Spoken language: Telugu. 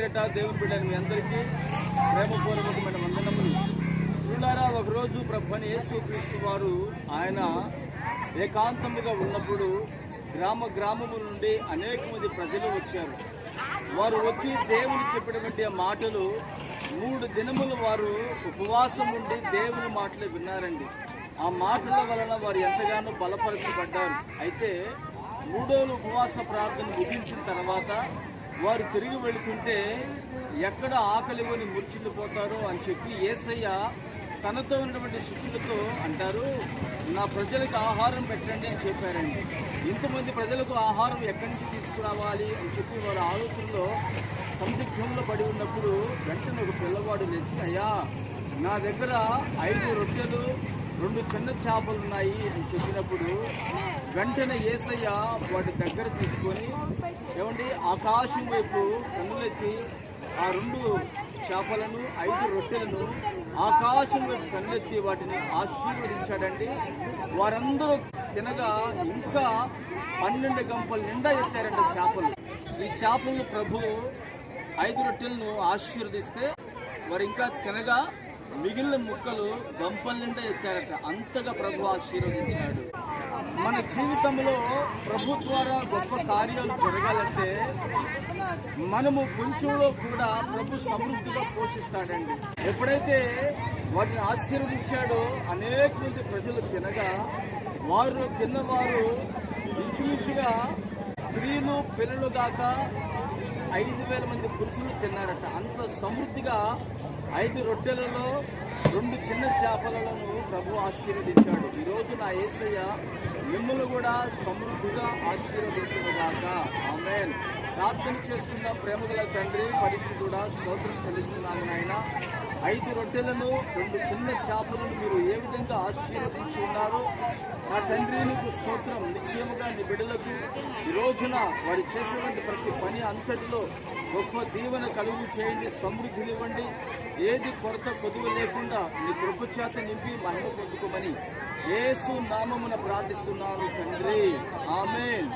పేరిట దేవుని బిడ్డని మీ అందరికీ ప్రేమపూర్వకమైన వందనములు. పిల్లారా, ఒకరోజు ప్రభువైన యేసుక్రీస్తు వారు ఆయన ఏకాంతముగా ఉన్నప్పుడు గ్రామముల నుండి అనేక మంది ప్రజలు వచ్చారు. వారు వచ్చి దేవుని చెప్పినటువంటి మాటలు 3 దినములు వారు ఉపవాసం ఉండి దేవుని మాటలు విన్నారండి. ఆ మాటల వలన వారు ఎంతగానో బలపరచబడ్డారు. అయితే 3వ ఉపవాస ప్రార్థన ముగించిన తర్వాత వారు తిరిగి వెళుతుంటే ఎక్కడ ఆకలి కొని మూర్ఛిల్లిపోతారో అని చెప్పి యేసయ్య తనతో ఉన్నటువంటి శిష్యులతో అంటారు, నా ప్రజలకు ఆహారం పెట్టండి అని చెప్పారండి. ఇంతమంది ప్రజలకు ఆహారం ఎక్కడి నుంచి తీసుకురావాలి అని చెప్పి వారి ఆలోచనలో సందిగ్ధంలో పడి ఉన్నప్పుడు వెంటనే ఒక పిల్లవాడు లేచి, అయ్యా నా దగ్గర 5 రొట్టెలు 2 చిన్న చేపలు ఉన్నాయి అని చెప్పినప్పుడు వెంటనే యేసయ్య వాటి దగ్గర తీసుకొని ఏమండి ఆకాశం వైపు కన్నులెత్తి ఆ 2 చేపలను 5 రొట్టెలను ఆకాశం వైపు కన్నులెత్తి వాటిని ఆశీర్వదించాడండి. వారందరూ తినగా ఇంకా 12 గంపల నిండా ఎత్తారండి చేపలు. ఈ చేపలను ప్రభు 5 రొట్టెలను ఆశీర్వదిస్తే వారు ఇంకా తినగా మిగిలిన ముక్కలు గంపల నిండా ఎత్తారట. అంతగా ప్రభు ఆశీర్వదించాడు. మన జీవితంలో ప్రభు ద్వారా గొప్ప కార్యాలు జరగాలంటే మనము కొంచెంలో కూడా ప్రభు సమృద్ధిగా పోషిస్తాడండి. ఎప్పుడైతే వాటిని ఆశీర్వదించాడో అనేక మంది ప్రజలు తినగా వారు తిన్నవారు ఇంచుమించుగా స్త్రీలు పిల్లలు దాకా 5,000 మంది పురుషులు తిన్నారట. అంత సమృద్ధిగా 5 రొట్టెలలో 2 చిన్న చేపలను ప్రభు ఆశీర్వదించాడు. ఈరోజు నా యేసయ్య మిమ్మల్ని కూడా సమృద్ధిగా ఆశీర్వదించుగాక. ఆమేన్. ప్రార్థన చేసుకుందాం. ప్రేమగల తండ్రి, పరిశుద్ధుడా, స్తోత్రం చెల్లిస్తున్నాము నాయన. 5 రొట్టెలను 2 చిన్న చేపలను మీరు ఏ విధంగా ఆశీర్వదించి ఉన్నారు నా తండ్రి, నీకు స్తోత్రం. నిశ్చయముగా నీ బిడ్డలకు ఈ రోజున వారు చేసేటువంటి ప్రతి పని అంతటిలో గొప్ప దీవెన కలుగు చేయండి, సమృద్ధినివ్వండి. ఏది కొరత కొదువు లేకుండా నీ కృప చేత నింపి మహిమ పొందుకోమని యేసు నామమున ప్రార్థిస్తున్నాను తండ్రి. ఆమేన్.